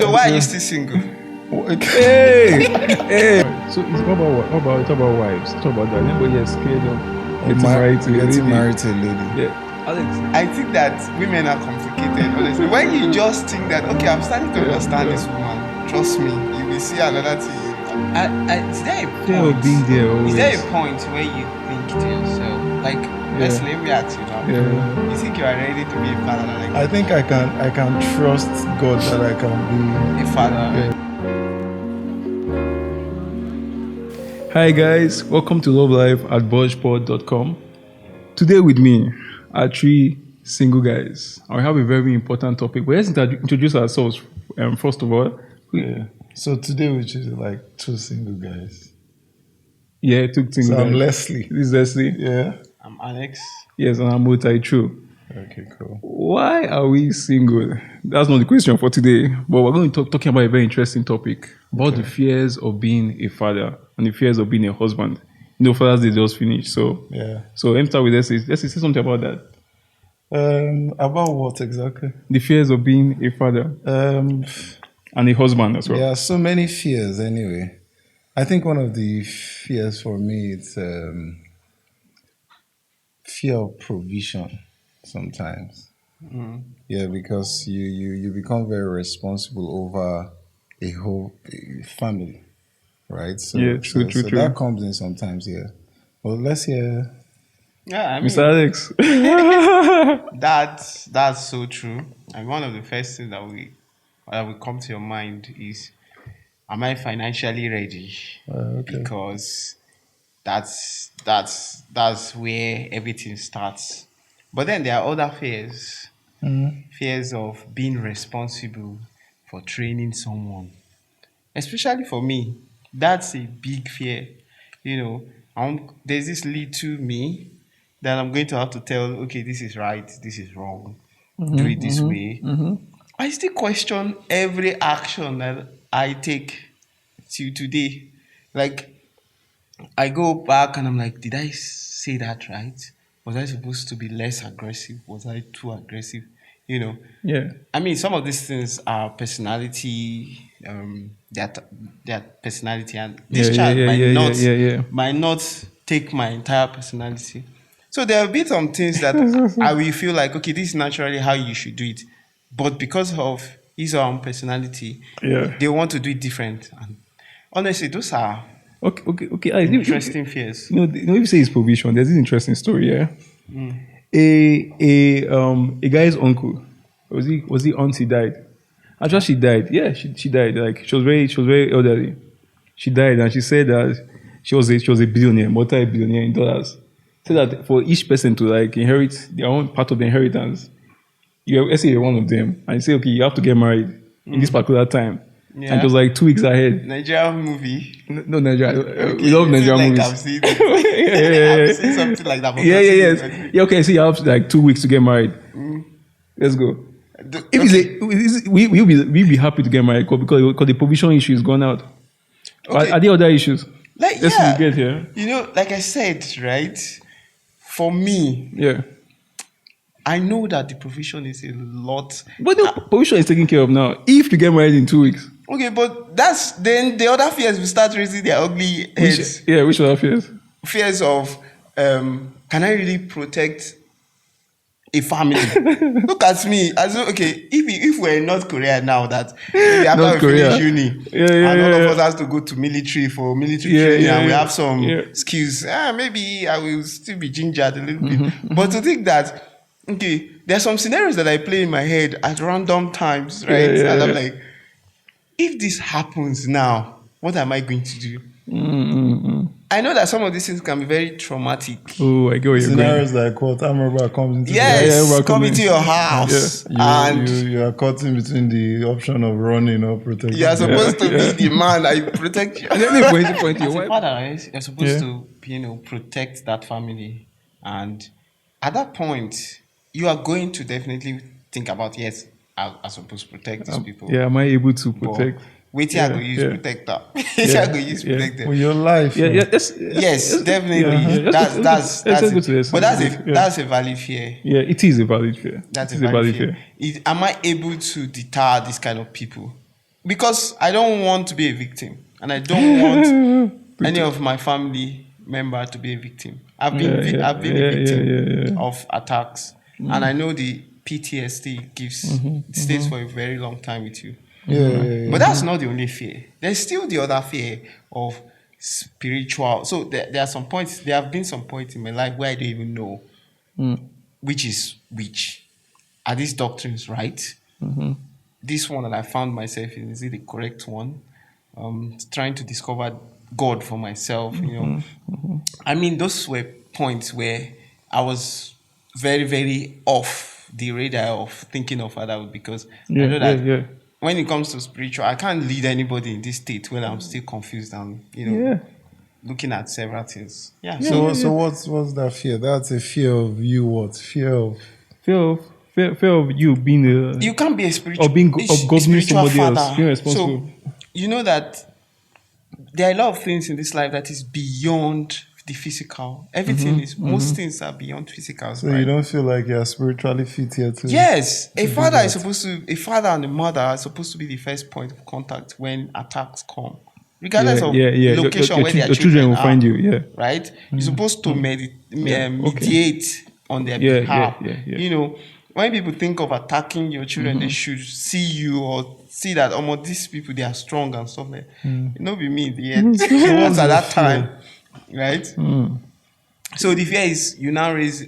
So why are you still single? Hey, hey. So it's what about wives? Talk about that. Anybody is scared of getting married to a lady? Getting married to a lady. Yeah, Alex. I think that women are complicated, honestly. When you just think that, okay, I'm starting to understand this woman, trust me, you will see another thing. Is there a Fear of point? being there always. Is there a point where you think to yourself, like, let me ask you now, you think you are ready to be a father? Like, I think I can trust God that I can be a father. Hi guys, welcome to Love Life at BudgePod.com. Today with me are three single guys. I have a very important topic. But let's introduce ourselves first of all. Yeah. So today we choose like two single guys. Yeah, two single guys. I'm Leslie. This is Leslie. Yeah. I'm Alex. Yes, and I'm Mutai True. Okay, cool. Why are we single? That's not the question for today. But we're going to talking about a very interesting topic about the fears of being a father and the fears of being a husband. You know, Father's Day just finished. So let me start with Leslie. Let's say something about that. About what exactly? The fears of being a father and a husband as well. Yeah, so many fears anyway. I think one of the fears for me is fear of provision sometimes. Yeah, because you become very responsible over a whole family, right? So, true. that comes in sometimes, yeah. Well, let's hear. Yeah, I mean, Mr. Alex. that's so true. And one of the first things that will come to your mind is, am I financially ready? Okay. Because that's where everything starts. But then there are other fears. Fears of being responsible for training someone. Especially for me, that's a big fear. You know, there's this little me that I'm going to have to tell, okay, this is right, this is wrong, do it this way. I still question every action that I take till today. Like, I go back and I'm like, did I say that right? Was I supposed to be less aggressive? Was I too aggressive? You know, Yeah. I mean, some of these things are personality, their personality, and this child might not take my entire personality. So there will be some things that I will feel like, okay, this is naturally how you should do it, but because of his own personality, they want to do it different. And honestly, those are Okay. interesting fears. You know, if you say it's provision, there's this interesting story, yeah. A guy's uncle, was he auntie died. Actually, she died. Yeah, she died. Like she was very elderly. She died, and she said that she was a billionaire, multi-billionaire in dollars. Said that for each person to like inherit their own part of the inheritance, let's say you're one of them, and you say, okay, you have to get married in this particular time. Yeah. And it was like 2 weeks ahead. Nigerian movie. No, Nigeria. Okay, We love Nigerian movies. I've seen it. I've seen something like that. Yeah, okay, so you have like 2 weeks to get married. Let's go. We'll be happy to get married because the provision issue is gone out. Okay. Are there other issues? Let's get here. You know, like I said, right? For me, Yeah. I know that the provision is a lot. But the provision is taken care of now. If you get married in 2 weeks. Okay, but then the other fears will start raising their ugly heads. Which other fears? Fears of, can I really protect a family? Look at me. If we're in North Korea now, that maybe after we finish uni, and all of us has to go to military for military training, and we have some skills, maybe I will still be gingered a little bit. But to think that, okay, there's some scenarios that I play in my head at random times, right? And I'm like, if this happens now, what am I going to do? I know that some of these things can be very traumatic. Oh, I get what you're going. Scenarios like what? Arm robber comes into come into your house. And you are caught in between the option of running or protecting. You are supposed to be the man that protect you. And then they point to your As a wife. father, right, you're supposed to, protect that family. And at that point, you are going to definitely think about, yes, I'm supposed to protect these people. Yeah, am I able to protect? Wait till I go use protector. Wait till I go use protector. For your life. Yes, definitely. That's a valid fear. Yeah, it is a valid fear. That's a valid fear. Am I able to deter this kind of people? because I don't want to be a victim, and I don't want any of my family member to be a victim. I've been a victim of attacks, and I know the PTSD gives stays for a very long time with you. Yeah. But that's not the only fear. There's still the other fear of spiritual. So there are some points. There have been some points in my life where I don't even know which is which. Are these doctrines right? This one that I found myself in, is it the correct one? Trying to discover God for myself, you know. I mean, those were points where I was very, very off the radar of thinking of fatherhood, because I know that when it comes to spiritual, I can't lead anybody in this state when I'm still confused and, you know, looking at several things. So what's that fear? That's a fear of you. What fear of? Fear of you being you can't be a spiritual of being of governing spiritual somebody else, father. being responsible. So you know that there are a lot of things in this life that is beyond the physical. Everything is most things are beyond physical. So right? you don't feel like you're spiritually fit here too? Yes, a do father is that. supposed to. A father and a mother are supposed to be the first point of contact when attacks come, regardless of location where their children will are, find you. Yeah. right? You're supposed to Okay. mediate on their Yeah, behalf. yeah. You know, when people think of attacking your children, they should see you or see that these people, they are strong and stuff like that. It not be me yet. Once at that time, right? So the fear is you now raise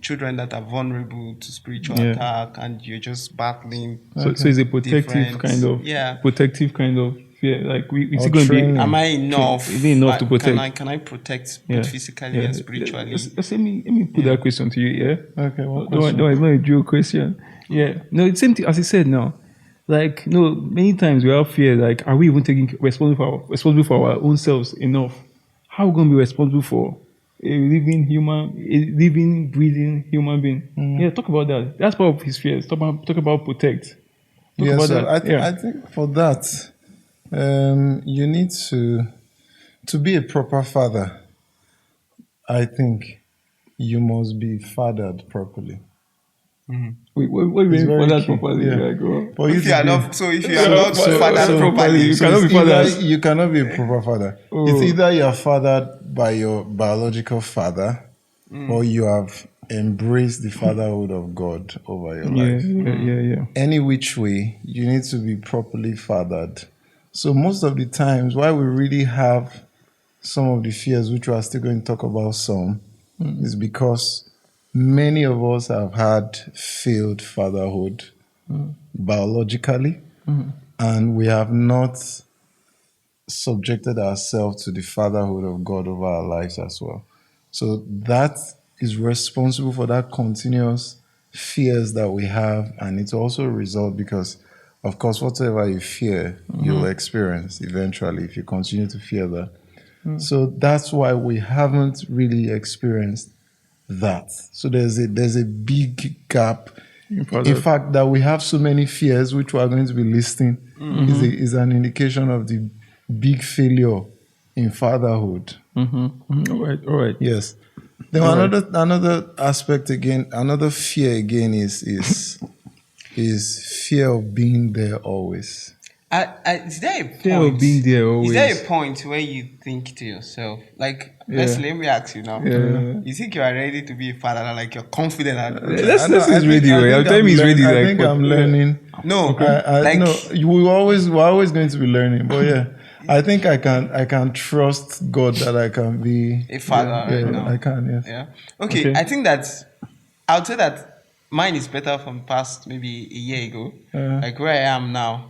children that are vulnerable to spiritual Yeah. attack, and you're just battling. So it's a protective different- protective kind of fear. Like we Or it's going to be. training. Am I enough? Is it enough to protect? Can I protect both physically and spiritually? Let me put that question to you. Yeah. Okay. What Don't question? worry, it's not a drill question. Yeah. No, it's same thing as I said now. Like, no, many times we have fear. Like, are we even taking responsible for our own selves enough? How are we going to be responsible for a living, breathing human being? Yeah, talk about that. That's part of his fears. Talk about protect. Talk Yeah. about So that. I think for that, you need to be a proper father. I think you must be fathered properly. What It's you very for that key. properly? Yeah. Like, oh. For you If to you are be- not, so if you are not so fathered properly, you So cannot it's be fathered. either you cannot be a proper father. It's Oh. either you're fathered by your biological father, or you have embraced the fatherhood of God over your life. Yeah. Any which way, you need to be properly fathered. So most of the times, why we really have some of the fears, which we are still going to talk about some, is because many of us have had failed fatherhood biologically, and we have not subjected ourselves to the fatherhood of God over our lives as well. So that is responsible for that continuous fears that we have, and it also result because, of course, whatever you fear, you'll experience eventually if you continue to fear that. So that's why we haven't really experienced that. So there's a big gap. In fact, that we have so many fears, which we are going to be listing, is an indication of the big failure in fatherhood. All right. Yes. Then another aspect again, another fear again is fear of being there always. Is there a point? Fear of being there always. Is there a point where you think to yourself, like, let me ask you now. Yeah. You think you are ready to be a father? Like you're confident? Let's he's ready. I'm telling me he's ready. I like, think I'm learning. No, No, we're always going to be learning. But yeah, I think I can trust God that I can be a father right now. I can, yes. Yeah. Okay. I think I would say that mine is better from past maybe a year ago. Like where I am now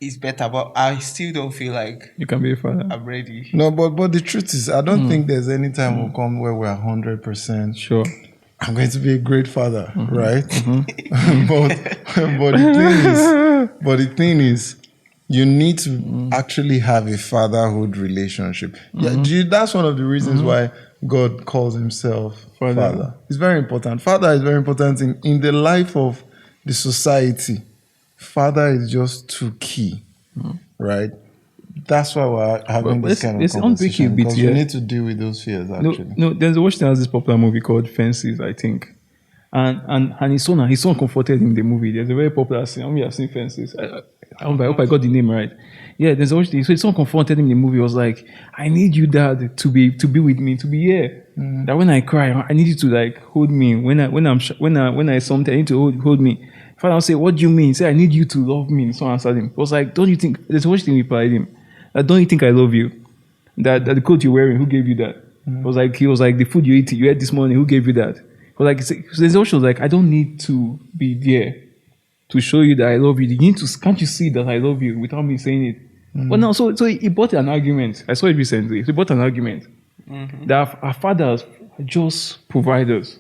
is better, but I still don't feel like you can be a father. I'm ready. No, but the truth is, I don't think there's any time will come where we're 100% Sure. I'm going to be a great father, right? but the thing is, you need to actually have a fatherhood relationship. Yeah, that's one of the reasons why God calls himself Father. It's very important. Father is very important in the life of the society. Father is just too key, right? That's why we're having this kind of conversation, because we need to deal with those fears, actually. No, there's a watch that has this popular movie called Fences, I think. And his son comforted him in the movie. There's a very popular scene. I mean, I've seen Fences. I hope I got the name right. Yeah, there's always so his son comforted him in the movie. Was like, I need you, Dad, to be with me, to be here. That when I cry, I need you to like hold me. When I something, I need to hold me. Father will say, what do you mean? He said, I need you to love me. And so I answered him. He was like, don't you think? There's one thing replied him. Don't you think I love you? That the coat you're wearing, who gave you that? He was like, the food you ate this morning, who gave you that? There's also like, I don't need to be there to show you that I love you. You need to, can't you see that I love you without me saying it? But now, so he bought an argument. I saw it recently. He bought an argument that our fathers are just providers.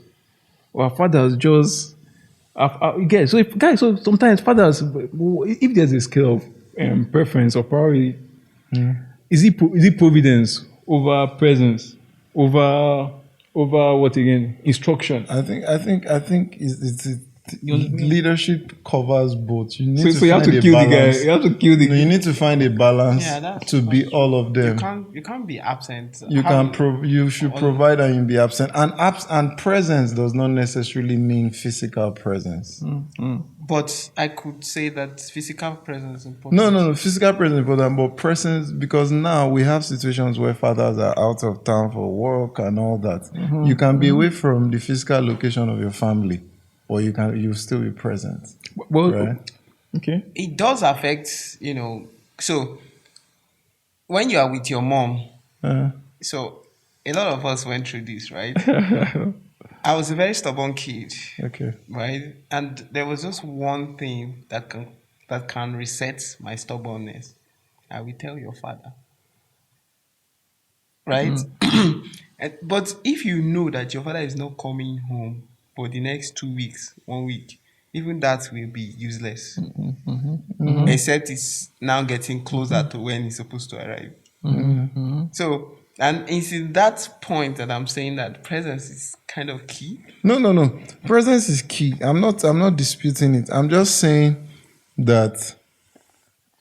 Our fathers just, so sometimes fathers, if there's a scale of preference or priority, is it providence over presence, over what again? Instruction. I think leadership covers both. You need So, to so you have find to a kill the guy. balance. You have to kill the No, you need to find a balance Yeah, that's to be quite all true. of them. You can't be absent. You How- you should provide and you be absent. And presence does not necessarily mean physical presence. But I could say that physical presence is important. No. Physical presence is important, but presence, because now we have situations where fathers are out of town for work and all that. You can be away from the physical location of your family, or you still be present. well, Right? okay. It does affect, so when you are with your mom, Uh, so a lot of us went through this, right? I was a very stubborn kid, okay. right? And there was just one thing that can reset my stubbornness. I will tell your father, right? But if you know that your father is not coming home for the next 2 weeks, 1 week, even that will be useless. Except it's now getting closer to when he's supposed to arrive. So, and it's in that point that I'm saying that presence is kind of key. No. Presence is key. I'm not disputing it. I'm just saying that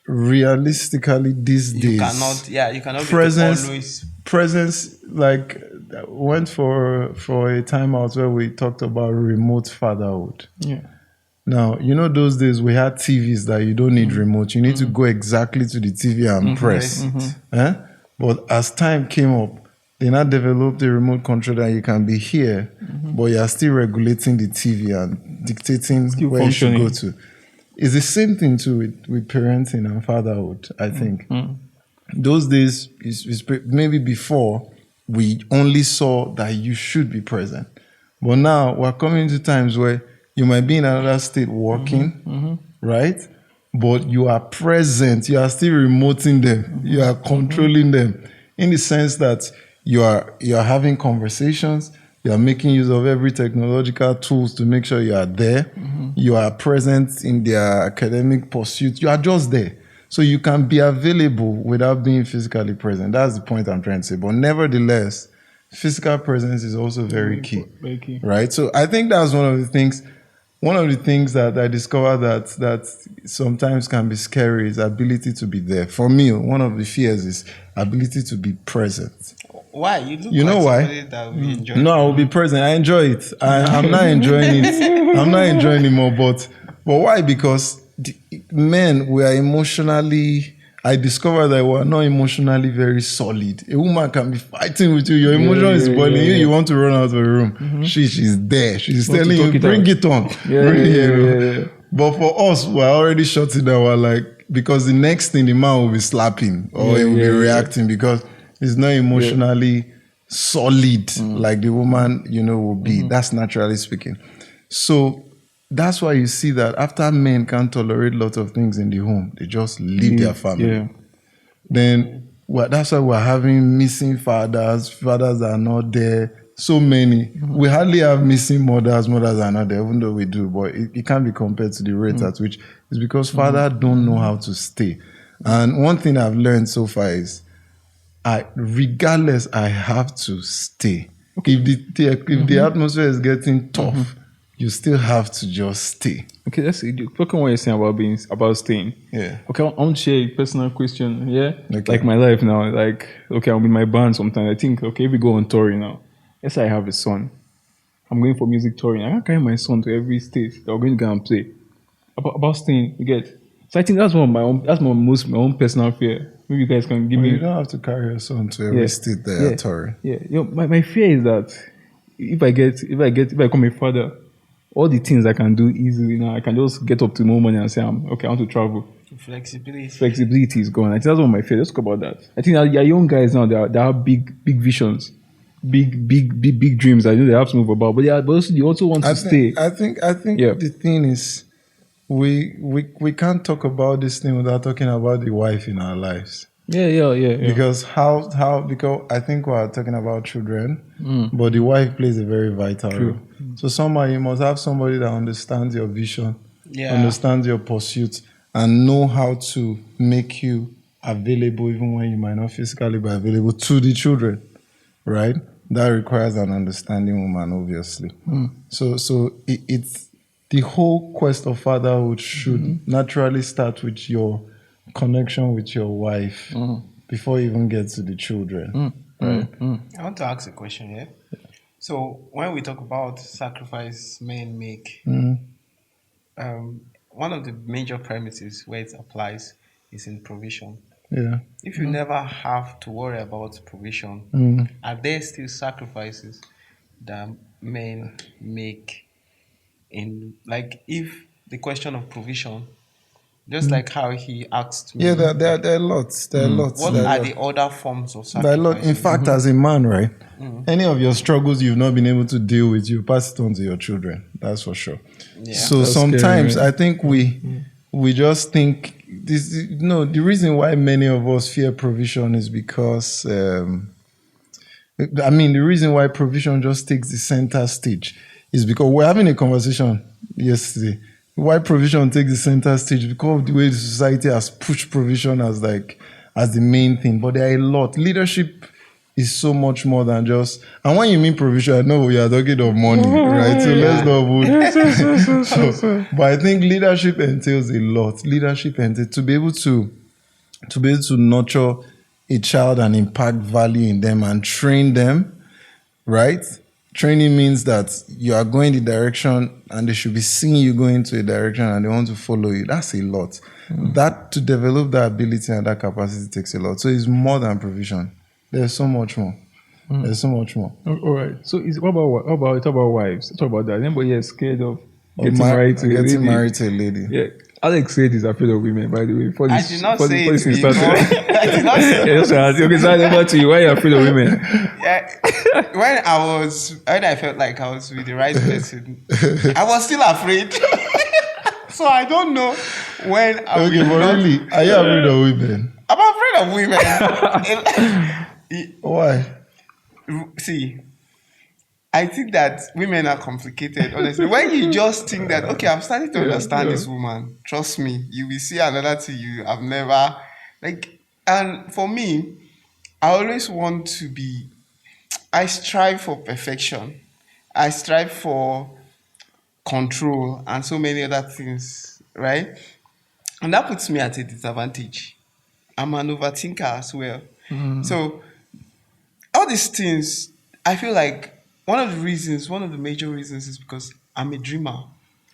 realistically these days You cannot presence be always. presence like went for a time out where we talked about remote fatherhood. Yeah. Now, those days we had TVs that you don't need remote. You need to go exactly to the TV and press. But as time came up, they now developed a remote control that you can be here, but you are still regulating the TV and dictating Still where you should go functioning. to. It's the same thing too with parenting and fatherhood, I think. Those days, maybe before, we only saw that you should be present. But now we're coming to times where you might be in another state working, right? But you are present. You are still remoting them. You are controlling them in the sense that you are having conversations. You are making use of every technological tools to make sure you are there. You are present in their academic pursuit. You are just there. So you can be available without being physically present. That's the point I'm trying to say. But nevertheless, physical presence is also very key. Very key. Right? So I think that's one of the things that I discovered that sometimes can be scary is ability to be there. For me, one of the fears is ability to be present. Why? You look You like know why? somebody that we enjoy. No, I will be present. I enjoy it. I'm not enjoying it. I'm not enjoying it more. But why? Because men, we are emotionally. I discovered that we are not emotionally very solid. A woman can be fighting with you. Your emotion is boiling. You want to run out of the room. She's there. She's Want to telling you, talk it bring out. it on. Bring it on. But for us, we're already shutting down. We're like, because the next thing the man will be slapping or he will be reacting because he's not emotionally solid like the woman, will be. That's naturally speaking. So that's why you see that after men can't tolerate lots of things in the home, they just leave their family. Yeah. Then that's why we're having missing fathers that are not there. So many. We hardly have missing mothers are not there, even though we do, but it can't be compared to the rate at which it's because fathers don't know how to stay. And one thing I've learned so far is regardless, I have to stay. If the atmosphere is getting tough, you still have to just stay. Okay, let's see. Talking what you're saying about staying. Yeah. Okay, I want to share a personal question. Yeah. Okay. Like my life now. Like, okay, I'm in my band sometimes. I think, okay, if we go on tour now, yes, I have a son. I'm going for music touring. I can't carry my son to every state that we're going to go and play. About staying, you get. So I think that's one of my own. That's my own personal fear. Maybe you guys can give Well, you me. don't have to carry your son to every Yeah, state they are yeah, touring. yeah. My fear is that if I become a father, all the things I can do easily now, I can just get up to more money and say, okay, I want to travel. Flexibility. Flexibility is gone. I think that's one of my fears. Let's talk about that. I think that your young guys now, they have big visions, big dreams. I know they have to move about, but also they also want to stay. I think Yeah, the thing is we can't talk about this thing without talking about the wife in our lives. yeah. Because how because I think we're talking about children, but the wife plays a very vital role. True. So somehow you must have somebody that understands your vision, Yeah. understands your pursuit, and know how to make you available even when you might not physically be available to the children, right? That requires an understanding woman, obviously. It's the whole quest of fatherhood should naturally start with your connection with your wife before you even get to the children, right? I want to ask a question here. So when we talk about sacrifice men make, one of the major premises where it applies is in provision. Yeah. If you never have to worry about provision, are there still sacrifices that men make in, like, if the question of provision, just like how he asked Yeah, me, like, there are lots. There are lots. what There are are lots. the other forms of There are lots. In sacrifices? fact, as a man, right? Any of your struggles you've not been able to deal with, you pass it on to your children. That's for sure. Yeah. So That's scary, sometimes right? I think we just think this. No, the reason why many of us fear provision is because I mean, the reason why provision just takes the center stage is because we're having a conversation yesterday. Why provision takes the center stage? Because of the way the society has pushed provision as like as the main thing. But there are a lot. Leadership is so much more than just. And when you mean provision, I know we are talking of money, right? So let's Yeah. not Yes, yes, yes, yes, yes, so, yes. but I think leadership entails a lot. Leadership entails to be able to nurture a child and impact value in them and train them, right? Training means that you are going the direction and they should be seeing you going to a direction and they want to follow you. That's a lot. That to develop that ability and that capacity takes a lot. So it's more than provision. There's so much more. There's so much more. All right. So what about wives? Talk about that. Anybody is scared of Of getting married to a getting lady? married to a lady. Yeah. Alex said he's afraid of women, by the way. Before I did this, not say before it this thing before. started. I did not say Yeah, it. just ask. Okay, so over to you. Why are you afraid of women? Yeah. When I felt like I was with the right person, I was still afraid. So I don't know when I Okay, will but not. really, are you afraid of women? I'm afraid of women. Why? See, I think that women are complicated, honestly. When you just think that, okay, I'm starting to understand Yeah. this woman, trust me, you will see another thing you have never, like, and for me, I always want to be, I strive for perfection. I strive for control and so many other things, right? And that puts me at a disadvantage. I'm an overthinker as well. So all these things, I feel like one of the major reasons is because I'm a dreamer.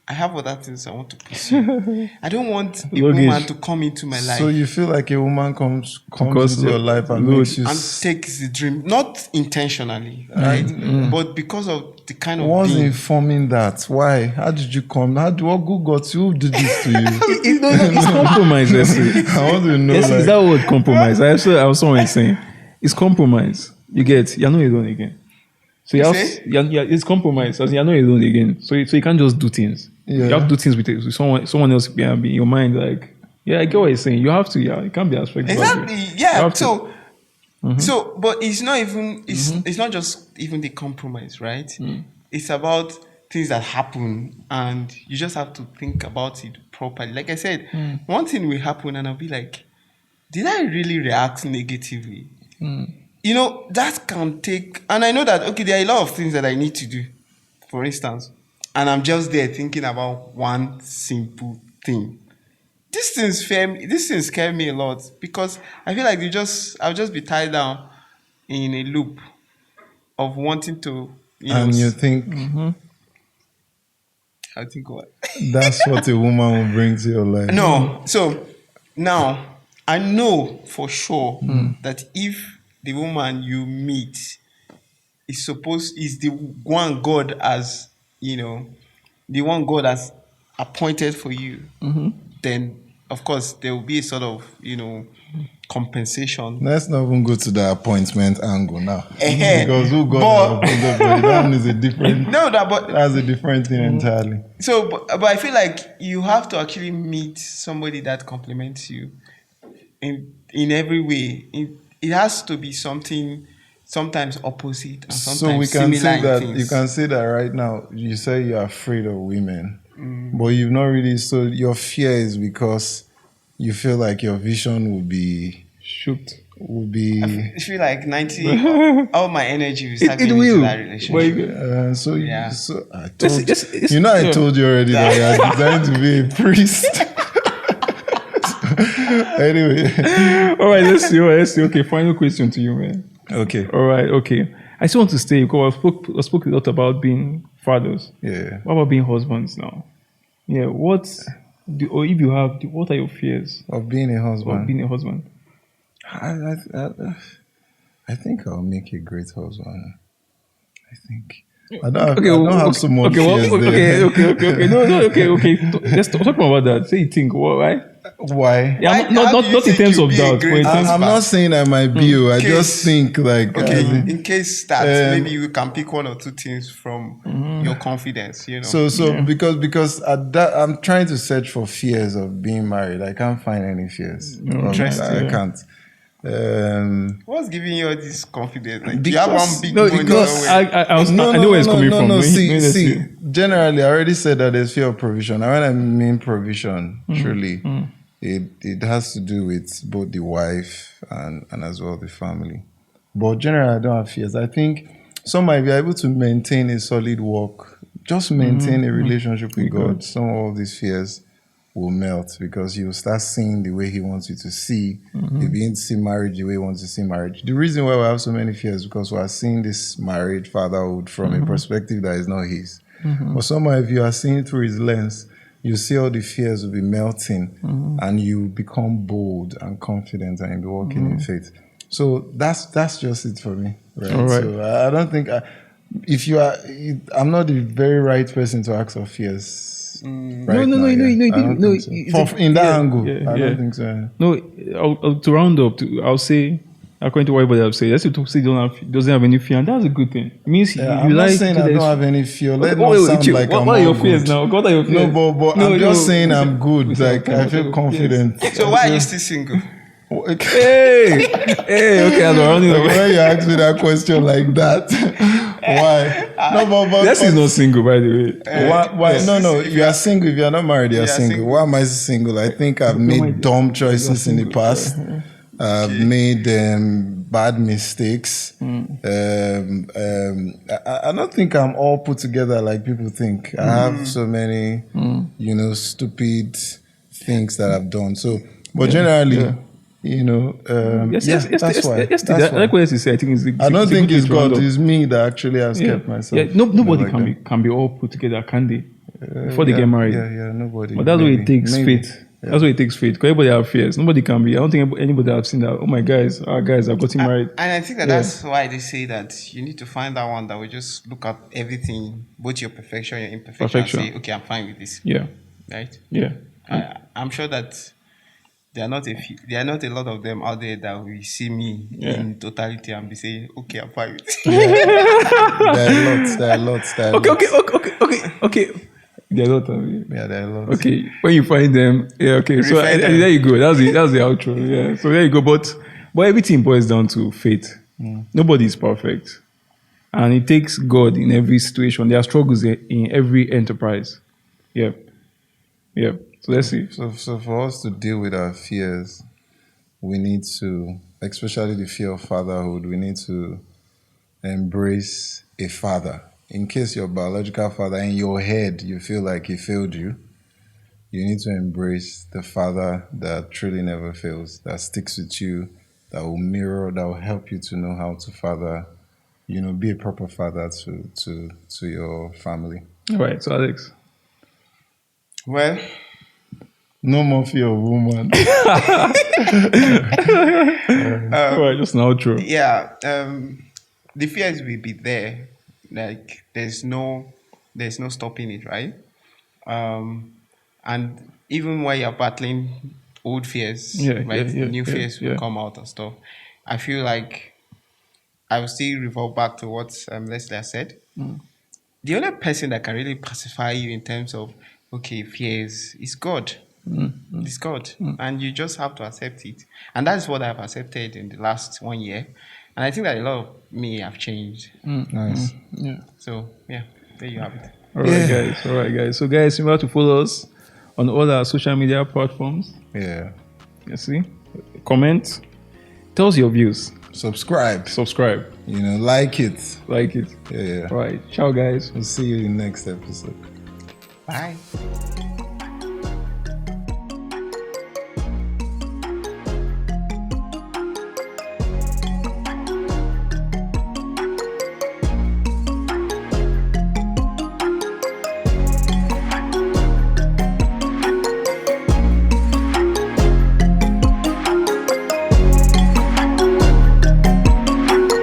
I have other things I want to pursue. I don't want a woman Luggage. to come into my So you life feel like a woman comes Because into your life and load. makes you and takes the dream, not intentionally, right? But because of the kind of What's being. informing that? Why? How did you come? Who got you? Who did this to you? No, it's compromise, Leslie. I want to know. Yes, is Like, that word compromise? I was someone saying it's compromise. You get, you're not alone again. So You say? it's compromise. As in, you're not alone again. So you can't just do things. You have Yeah. to do things with someone else behind in your mind. Like, yeah, I get what you're saying. You have to. Yeah, it can't be aspect. Exactly. You Yeah. have to. So, but it's not even. It's not just even the compromise, right? It's about things that happen, and you just have to think about it properly. Like I said, one thing will happen, and I'll be like, "Did I really react negatively?" You know, that can take. And I know that okay, there are a lot of things that I need to do, for instance, and I'm just there thinking about one simple thing. These things scare me a lot because I feel like I'll just be tied down in a loop of wanting to you know, And you think I think what? that's what a woman will bring to your life? No. So now I know for sure that if the woman you meet is the one God has, the one God has appointed for you, then of course there will be a sort of, compensation. Let's not even go to the appointment angle now. Because Ehen. who God has But appointed for you, that one is a different, no, that but that's a different thing entirely. so but I feel like you have to actually meet somebody that complements you in every way. It has to be something sometimes opposite and So we sometimes can similar say in that, you things. can say that right now, you say you're afraid of women, but you've not really, so your fear is because you feel like your vision Shoot. will I be, feel like 90 all my energy will start It going into will. that But relationship. you- Yeah. so I it's, told, it's, I yeah. told you already that you're designed to be a priest. Anyway, All right, let's see. All right, let's see. Okay, final question to you, man. okay, All right, okay. I still want to stay because I spoke a lot about being fathers. yeah, What about being husbands now? Yeah, or if you have, what are your fears of being a of husband. being a husband? I, I, I, I think I'll make a great husband. I think Okay, I don't have so much okay, fears there. okay. No, okay, okay. Let's talk more about that. Say you think, why? Why? Yeah, Why? not How do not you not in think terms you'll of be a doubt, but great in terms. I'm not husband? saying I might be you. I just Case think like Okay, as in case that maybe you can pick one or two things from your confidence, so Yeah. because at that I'm trying to search for fears of being married. I can't find any fears. I Interesting. can't. Um, What's giving you all this confidence? Like you have one because big No, money no. somewhere. no I no know where no it's no coming no from. no. No, See let's see. see. Generally, I already said that there's fear of provision. And when I mean provision, truly, it has to do with both the wife and as well the family. But generally, I don't have fears. I think some might be able to maintain a solid walk, just maintain a relationship with With God. God. Some of these fears will melt because you start seeing the way He wants you to see. You begin to see marriage the way He wants to see marriage. The reason why we have so many fears is because we are seeing this marriage, fatherhood from a perspective that is not His. But somehow, if you are seeing it through His lens, you see all the fears will be melting and you become bold and confident and you'll be walking in faith. So that's just it for me, All right? right. So I don't think if you are, I'm not the very right person to ask for fears No, right no, now. no, no, Yeah, no, I don't no. think so. In that angle, I Yeah. don't think so. No, to round up, I'll say, according to what everybody have said, let's say to say doesn't have any fear, and that's a good thing. It means Yeah, you I'm not like saying to I the don't have any fear. Okay, Let not wait, sound chill. like I'm What are all your fears good. now? What are your No, fears? but No, I'm just saying we I'm good. say, Like I what are feel your fears? confident. So why are you still single? Hey, hey, okay, as we're rounding Like, up. when you ask me that question like that, why? No, This is not single, by the way. why? If No, you- no. if You you are are single. If you are not married, you are you are single. single. Why am I single? I think I've No, made dumb you are choices in the single. past. I've Okay. made bad mistakes. I don't think I'm all put together like people think. I have so many, stupid things that I've done. So, but generally, yeah. that's why. Yes, That's I like why. what you say. I think I don't it's a think good way it's to round God. up. It's me that actually has Yeah, kept yeah. myself. Nobody like that. can be all put together, can they? Before they Yeah, get married. yeah. Nobody. But that's what it takes Maybe. faith. That's what it takes faith. Because everybody have fears. Nobody can be. I don't think anybody have seen that. Oh my guys, our guys have gotten married. And I think that Yeah. that's why they say that you need to find that one that will just look at everything, both your perfection, your imperfection, and Perfection. say, okay, I'm fine with this. Yeah. Right? Yeah. I'm sure that there are not a lot of them out there that will see me Yeah. in totality and be saying, okay, I'm fine with it. There are lots. Okay. They're not. Yeah, there are lots. Okay, when you find them, yeah. Okay, so Refine them. there you go. That's the outro. Yeah. So there you go. But everything boils down to faith. Nobody is perfect, and it takes God in every situation. There are struggles in every enterprise. Yeah. Yeah. So let's see. So for us to deal with our fears, we need to, especially the fear of fatherhood, we need to embrace a father. In case your biological father in your head you feel like he failed you, you need to embrace the father that truly never fails, that sticks with you, that will mirror, that will help you to know how to father be a proper father to your family. All right. So Alex. Well, No more fear of woman. All right. Just an outro. yeah, the fears will be there. Like there's no stopping it, right? Um, and even when you're battling old fears, Yeah. Yeah. right, Yeah. new Yeah. fears will Yeah. come out and stuff. I feel like I will still revolve back to what Leslie has said. The only person that can really pacify you in terms of okay fears is God. It's God, and you just have to accept it. And that's what I've accepted in the last 1 year. And I think that a lot of me have changed. Nice. Yeah. So yeah, there you have it. All right, Yeah. guys. All right, guys. So, guys, remember to follow us on all our social media platforms. Yeah. You see, comment, tell us your views, Subscribe. subscribe, Like it. like it. Yeah. All right, ciao, guys. We'll see you in the next episode. Bye.